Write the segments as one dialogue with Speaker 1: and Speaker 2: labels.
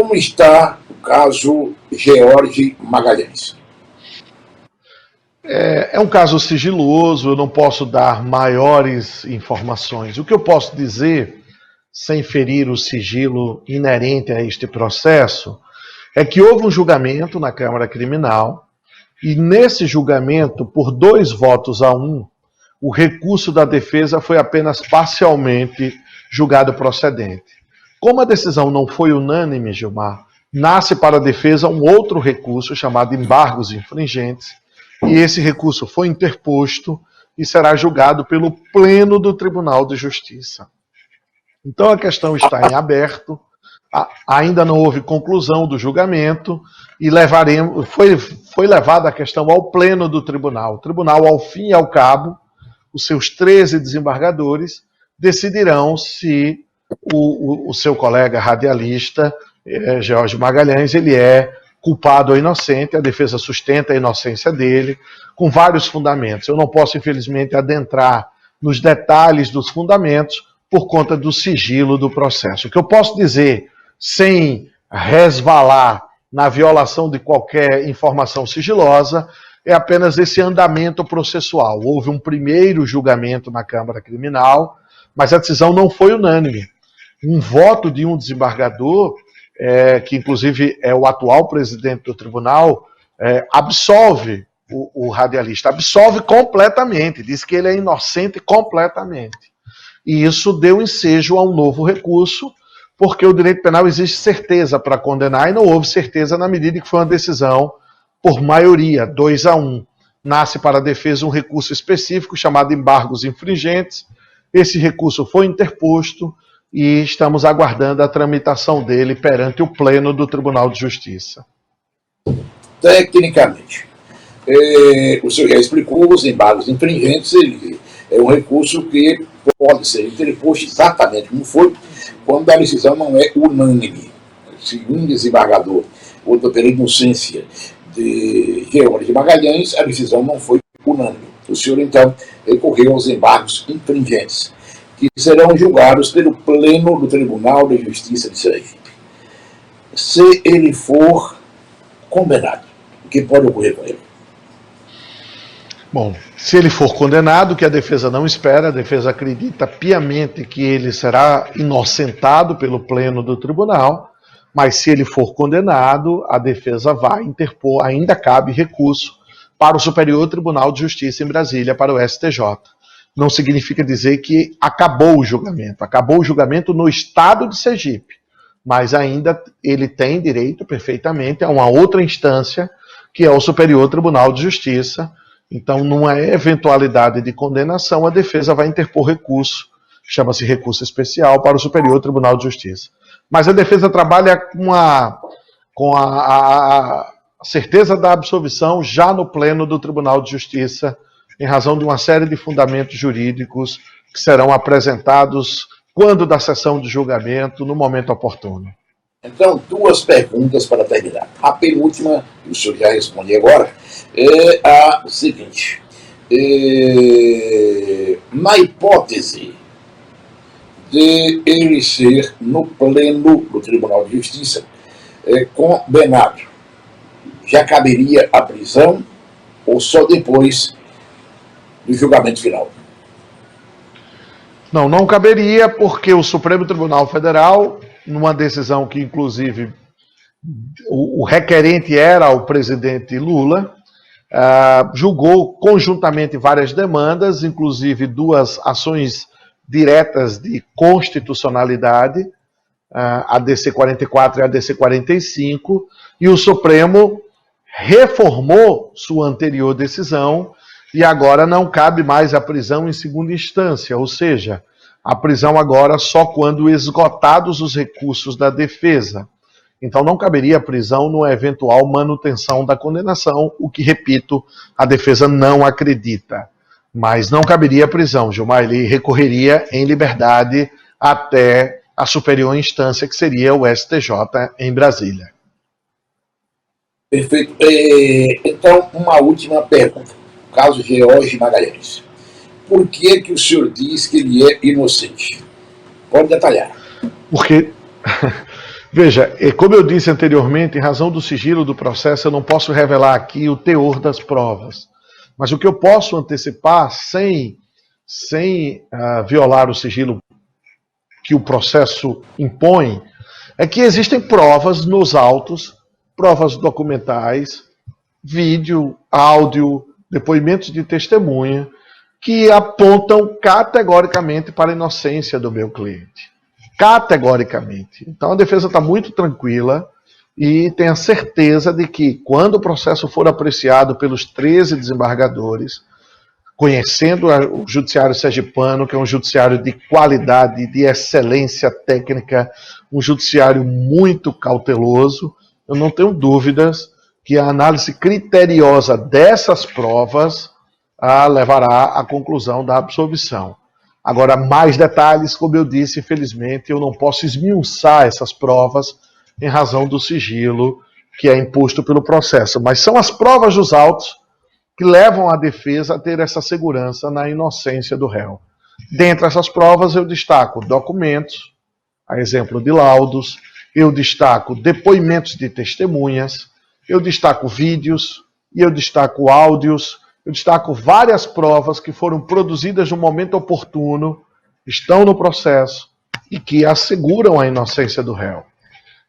Speaker 1: Como está o caso George Magalhães?
Speaker 2: É um caso sigiloso, eu não posso dar maiores informações. O que eu posso dizer, sem ferir o sigilo inerente a este processo, é que houve um julgamento na Câmara Criminal e nesse julgamento, por 2 votos a 1, o recurso da defesa foi apenas parcialmente julgado procedente. Como a decisão não foi unânime, Gilmar, nasce para a defesa um outro recurso chamado embargos infringentes, e esse recurso foi interposto e será julgado pelo Pleno do Tribunal de Justiça. Então a questão está em aberto, ainda não houve conclusão do julgamento e foi levada a questão ao Pleno do Tribunal. O Tribunal, ao fim e ao cabo, os seus 13 desembargadores decidirão se o seu colega radialista, George Magalhães, ele é culpado ou inocente. A defesa sustenta a inocência dele, com vários fundamentos. Eu não posso, infelizmente, adentrar nos detalhes dos fundamentos por conta do sigilo do processo. O que eu posso dizer, sem resvalar na violação de qualquer informação sigilosa, é apenas esse andamento processual. Houve um primeiro julgamento na Câmara Criminal, mas a decisão não foi unânime. Um voto de um desembargador, que inclusive é o atual presidente do tribunal, absolve o radialista, absolve completamente, diz que ele é inocente completamente. E isso deu ensejo a um novo recurso, porque o direito penal exige certeza para condenar, e não houve certeza na medida que foi uma decisão por maioria, 2-1. Nasce para a defesa um recurso específico chamado embargos infringentes. Esse recurso foi interposto e estamos aguardando a tramitação dele perante o Pleno do Tribunal de Justiça.
Speaker 1: Tecnicamente, o senhor já explicou, os embargos infringentes, ele é um recurso que pode ser interposto exatamente como foi, quando a decisão não é unânime. Segundo o desembargador, outro pela inocência de George Magalhães, a decisão não foi unânime. O senhor, então, recorreu aos embargos infringentes, que serão julgados pelo Pleno do Tribunal de Justiça de Sergipe. Se ele for condenado, o que pode ocorrer com ele?
Speaker 2: Bom, se ele for condenado, que a defesa não espera, a defesa acredita piamente que ele será inocentado pelo Pleno do Tribunal, mas se ele for condenado, a defesa vai interpor, ainda cabe recurso para o Superior Tribunal de Justiça em Brasília, para o STJ. Não significa dizer que acabou o julgamento no estado de Sergipe, mas ainda ele tem direito perfeitamente a uma outra instância, que é o Superior Tribunal de Justiça. Então, numa eventualidade de condenação, a defesa vai interpor recurso, chama-se recurso especial, para o Superior Tribunal de Justiça. Mas a defesa trabalha com a certeza da absolvição já no Pleno do Tribunal de Justiça, em razão de uma série de fundamentos jurídicos que serão apresentados quando da sessão de julgamento, no momento oportuno.
Speaker 1: Então, 2 perguntas para terminar. A penúltima, que o senhor já responde agora, é a seguinte. Na hipótese de ele ser, no Pleno do Tribunal de Justiça, condenado, já caberia a prisão ou só depois do julgamento final?
Speaker 2: Não caberia, porque o Supremo Tribunal Federal, numa decisão que, inclusive, o requerente era o presidente Lula, julgou conjuntamente várias demandas, inclusive 2 ações diretas de constitucionalidade, a DC 44 e a DC 45, e o Supremo reformou sua anterior decisão e agora não cabe mais a prisão em segunda instância, ou seja, a prisão agora só quando esgotados os recursos da defesa. Então não caberia a prisão numa eventual manutenção da condenação, o que, repito, a defesa não acredita. Mas não caberia a prisão, Gilmar, ele recorreria em liberdade até a superior instância, que seria o STJ em Brasília.
Speaker 1: Perfeito. Então, uma última pergunta. O caso George Magalhães. Por que o senhor diz que ele é inocente? Pode detalhar.
Speaker 2: Veja, como eu disse anteriormente, em razão do sigilo do processo, eu não posso revelar aqui o teor das provas. Mas o que eu posso antecipar, sem violar o sigilo que o processo impõe, é que existem provas nos autos, provas documentais, vídeo, áudio, depoimentos de testemunha, que apontam categoricamente para a inocência do meu cliente. Categoricamente. Então a defesa está muito tranquila e tem a certeza de que, quando o processo for apreciado pelos 13 desembargadores, conhecendo o judiciário sergipano, que é um judiciário de qualidade, de excelência técnica, um judiciário muito cauteloso, eu não tenho dúvidas que a análise criteriosa dessas provas levará à conclusão da absolvição. Agora, mais detalhes, como eu disse, infelizmente, eu não posso esmiuçar essas provas em razão do sigilo que é imposto pelo processo. Mas são as provas dos autos que levam a defesa a ter essa segurança na inocência do réu. Dentre essas provas, eu destaco documentos, a exemplo de laudos, eu destaco depoimentos de testemunhas, eu destaco vídeos e eu destaco áudios, eu destaco várias provas que foram produzidas no momento oportuno, estão no processo e que asseguram a inocência do réu.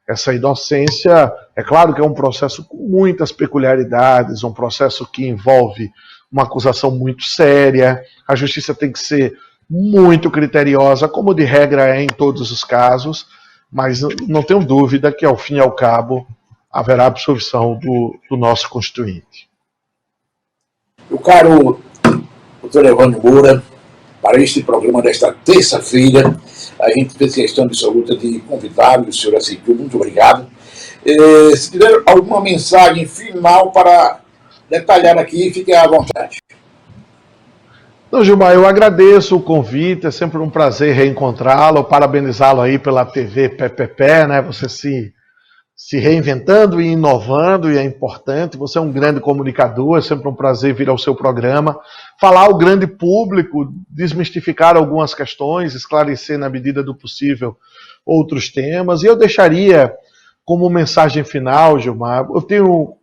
Speaker 2: Essa inocência, é claro que é um processo com muitas peculiaridades, um processo que envolve uma acusação muito séria, a justiça tem que ser muito criteriosa, como de regra é em todos os casos, mas não tenho dúvida que, ao fim e ao cabo, haverá absolvição do nosso constituinte.
Speaker 1: O caro doutor Evandro Moura, para este programa desta terça-feira, a gente fez questão absoluta de convidá-lo, o senhor aceitou, muito obrigado. Se tiver alguma mensagem final para detalhar aqui, fique à vontade.
Speaker 2: Não, Gilmar, eu agradeço o convite, é sempre um prazer reencontrá-lo, parabenizá-lo aí pela TV PPP, né? Você se reinventando e inovando, e é importante. Você é um grande comunicador, é sempre um prazer vir ao seu programa, falar ao grande público, desmistificar algumas questões, esclarecer na medida do possível outros temas. E eu deixaria como mensagem final, Gilmar, eu tenho,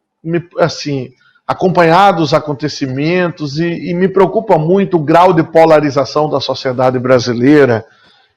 Speaker 2: assim, acompanhado os acontecimentos e me preocupa muito o grau de polarização da sociedade brasileira.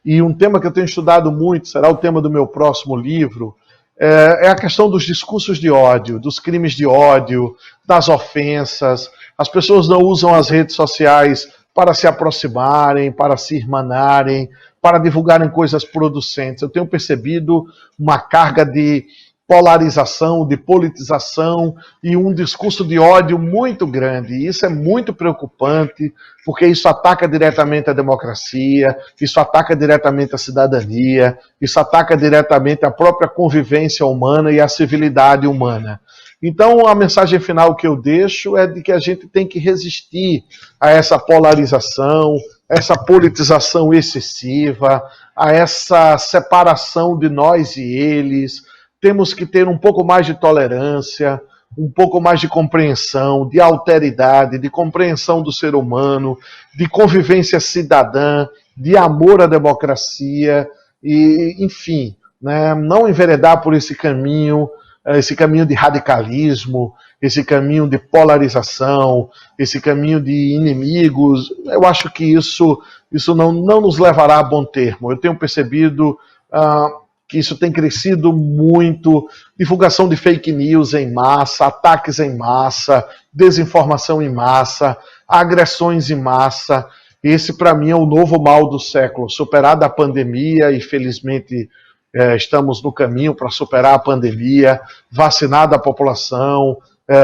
Speaker 2: E um tema que eu tenho estudado muito, será o tema do meu próximo livro, é a questão dos discursos de ódio, dos crimes de ódio, das ofensas. As pessoas não usam as redes sociais para se aproximarem, para se irmanarem, para divulgarem coisas producentes. Eu tenho percebido uma carga de polarização, de politização e um discurso de ódio muito grande. E isso é muito preocupante, porque isso ataca diretamente a democracia, isso ataca diretamente a cidadania, isso ataca diretamente a própria convivência humana e a civilidade humana. Então, a mensagem final que eu deixo é de que a gente tem que resistir a essa polarização, a essa politização excessiva, a essa separação de nós e eles. Temos que ter um pouco mais de tolerância, um pouco mais de compreensão, de alteridade, de compreensão do ser humano, de convivência cidadã, de amor à democracia, e, enfim, né, não enveredar por esse caminho de radicalismo, esse caminho de polarização, esse caminho de inimigos. Eu acho que isso não nos levará a bom termo. Eu tenho percebido que isso tem crescido muito, divulgação de fake news em massa, ataques em massa, desinformação em massa, agressões em massa. Esse, para mim, é o novo mal do século. Superada a pandemia, e felizmente estamos no caminho para superar a pandemia, vacinada a população,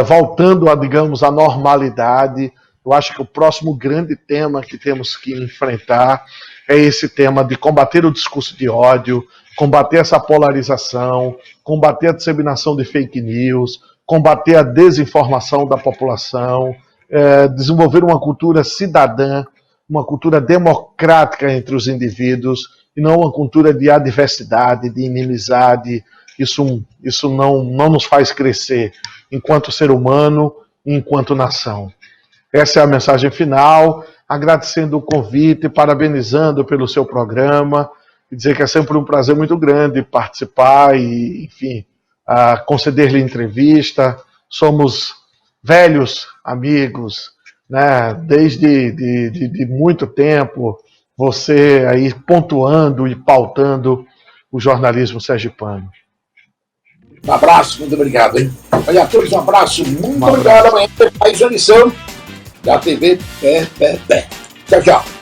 Speaker 2: voltando a, digamos, a normalidade. Eu acho que o próximo grande tema que temos que enfrentar é esse tema de combater o discurso de ódio, combater essa polarização, combater a disseminação de fake news, combater a desinformação da população, desenvolver uma cultura cidadã, uma cultura democrática entre os indivíduos, e não uma cultura de adversidade, de inimizade. Isso não nos faz crescer enquanto ser humano e enquanto nação. Essa é a mensagem final, agradecendo o convite, parabenizando pelo seu programa, e dizer que é sempre um prazer muito grande participar e, enfim, conceder-lhe entrevista. Somos velhos amigos, né? Desde de muito tempo, você aí pontuando e pautando o jornalismo sergipano.
Speaker 1: Um abraço, muito obrigado, hein? Olha a todos, um abraço, muito obrigado. Amanhã tem mais uma lição da TV Pé. Tchau, tchau.